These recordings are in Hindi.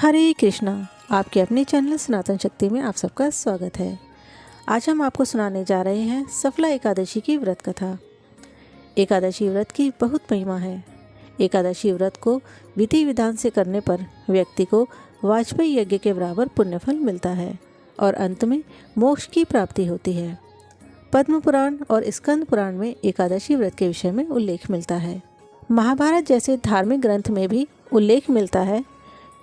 हरे कृष्णा। आपके अपने चैनल सनातन शक्ति में आप सबका स्वागत है। आज हम आपको सुनाने जा रहे हैं सफला एकादशी की व्रत कथा। एकादशी व्रत की बहुत महिमा है। एकादशी व्रत को विधि विधान से करने पर व्यक्ति को वाजपेयी यज्ञ के बराबर पुण्यफल मिलता है और अंत में मोक्ष की प्राप्ति होती है। पद्म पुराण और स्कंद पुराण में एकादशी व्रत के विषय में उल्लेख मिलता है। महाभारत जैसे धार्मिक ग्रंथ में भी उल्लेख मिलता है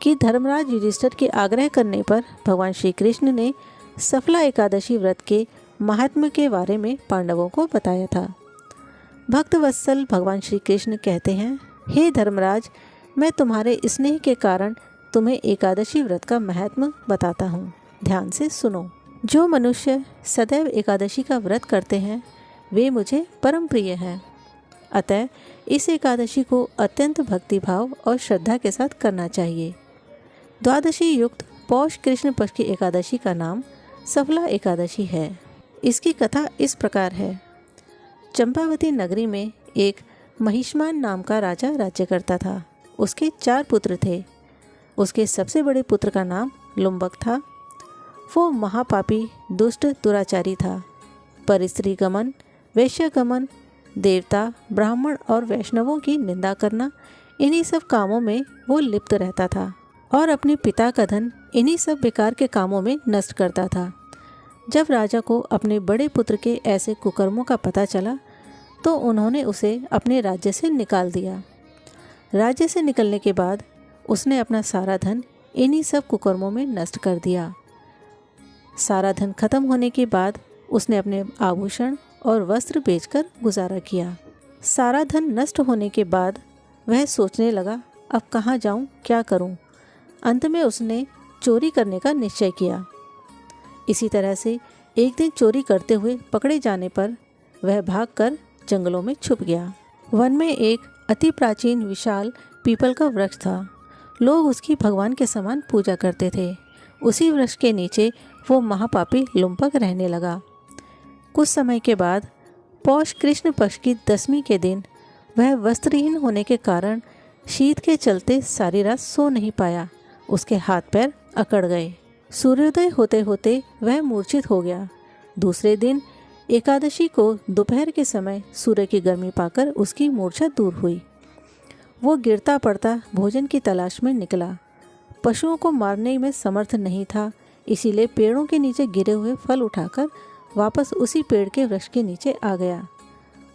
कि धर्मराज युधिष्ठिर के आग्रह करने पर भगवान श्री कृष्ण ने सफला एकादशी व्रत के महात्म्य के बारे में पांडवों को बताया था। भक्त वत्सल भगवान श्री कृष्ण कहते हैं, हे धर्मराज, मैं तुम्हारे स्नेह के कारण तुम्हें एकादशी व्रत का महात्म्य बताता हूँ। ध्यान से सुनो। जो मनुष्य सदैव एकादशी का व्रत करते हैं वे मुझे परम प्रिय हैं। अतः इस एकादशी को अत्यंत भक्तिभाव और श्रद्धा के साथ करना चाहिए। द्वादशी युक्त पौष कृष्ण पक्ष की एकादशी का नाम सफला एकादशी है। इसकी कथा इस प्रकार है। चंपावती नगरी में एक महिष्मान नाम का राजा राज्य करता था। उसके 4 पुत्र थे। उसके सबसे बड़े पुत्र का नाम लुम्बक था। वो महापापी दुष्ट दुराचारी था। पर स्त्री गमन, वैश्य गमन, देवता, ब्राह्मण और वैष्णवों की निंदा करना, इन्हीं सब कामों में वो लिप्त रहता था और अपने पिता का धन इन्हीं सब बेकार के कामों में नष्ट करता था। जब राजा को अपने बड़े पुत्र के ऐसे कुकर्मों का पता चला तो उन्होंने उसे अपने राज्य से निकाल दिया। राज्य से निकलने के बाद उसने अपना सारा धन इन्हीं सब कुकर्मों में नष्ट कर दिया। सारा धन खत्म होने के बाद उसने अपने आभूषण और वस्त्र बेचकर गुजारा किया। सारा धन नष्ट होने के बाद वह सोचने लगा, अब कहाँ जाऊँ, क्या करूँ। अंत में उसने चोरी करने का निश्चय किया। इसी तरह से एक दिन चोरी करते हुए पकड़े जाने पर वह भागकर जंगलों में छुप गया। वन में एक अति प्राचीन विशाल पीपल का वृक्ष था। लोग उसकी भगवान के समान पूजा करते थे। उसी वृक्ष के नीचे वो महापापी लुम्पक रहने लगा। कुछ समय के बाद पौष कृष्ण पक्ष की 10वीं के दिन वह वस्त्रहीन होने के कारण शीत के चलते सारी रात सो नहीं पाया। उसके हाथ पैर अकड़ गए। सूर्योदय होते होते वह मूर्छित हो गया। दूसरे दिन एकादशी को दोपहर के समय सूर्य की गर्मी पाकर उसकी मूर्छा दूर हुई। वो गिरता पड़ता भोजन की तलाश में निकला। पशुओं को मारने में समर्थ नहीं था, इसीलिए पेड़ों के नीचे गिरे हुए फल उठाकर वापस उसी पेड़ के वृक्ष के नीचे आ गया।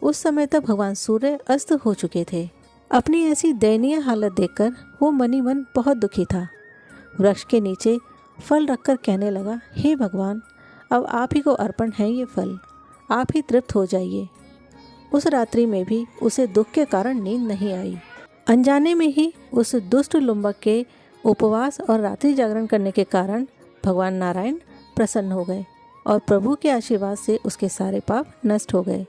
उस समय तक भगवान सूर्य अस्त हो चुके थे। अपनी ऐसी दयनीय हालत देखकर वो मनी मन बहुत दुखी था। वृक्ष के नीचे फल रखकर कहने लगा, हे भगवान, अब आप ही को अर्पण है ये फल, आप ही तृप्त हो जाइए। उस रात्रि में भी उसे दुख के कारण नींद नहीं आई। अनजाने में ही उस दुष्ट लुम्बक के उपवास और रात्रि जागरण करने के कारण भगवान नारायण प्रसन्न हो गए और प्रभु के आशीर्वाद से उसके सारे पाप नष्ट हो गए।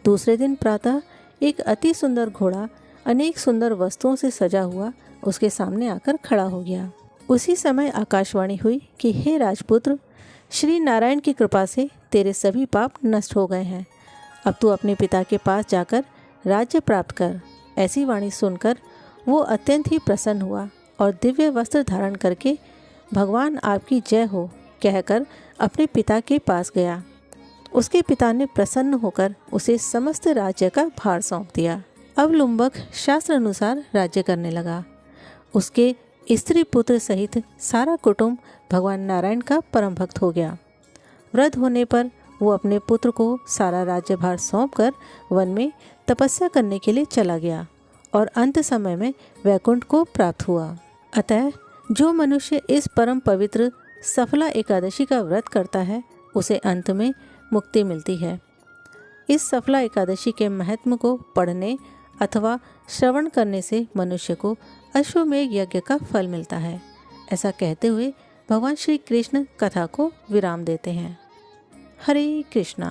दूसरे दिन प्रातः एक अति सुंदर घोड़ा अनेक सुंदर वस्तुओं से सजा हुआ उसके सामने आकर खड़ा हो गया। उसी समय आकाशवाणी हुई कि हे राजपुत्र, श्री नारायण की कृपा से तेरे सभी पाप नष्ट हो गए हैं। अब तू अपने पिता के पास जाकर राज्य प्राप्त कर। ऐसी वाणी सुनकर वो अत्यंत ही प्रसन्न हुआ और दिव्य वस्त्र धारण करके भगवान आपकी जय हो कहकर अपने पिता के पास गया। उसके पिता ने प्रसन्न होकर उसे समस्त राज्य का भार सौंप दिया। अब लुम्बक शास्त्र अनुसार राज्य करने लगा। उसके स्त्री पुत्र सहित सारा कुटुंब भगवान नारायण का परम भक्त हो गया। वृद्ध होने पर वो अपने पुत्र को सारा राज्यभार सौंपकर वन में तपस्या करने के लिए चला गया और अंत समय में वैकुंठ को प्राप्त हुआ। अतः जो मनुष्य इस परम पवित्र सफला एकादशी का व्रत करता है उसे अंत में मुक्ति मिलती है। इस सफला एकादशी के महत्व को पढ़ने अथवा श्रवण करने से मनुष्य को अश्वमेध यज्ञ का फल मिलता है। ऐसा कहते हुए भगवान श्री कृष्ण कथा को विराम देते हैं। हरे कृष्णा।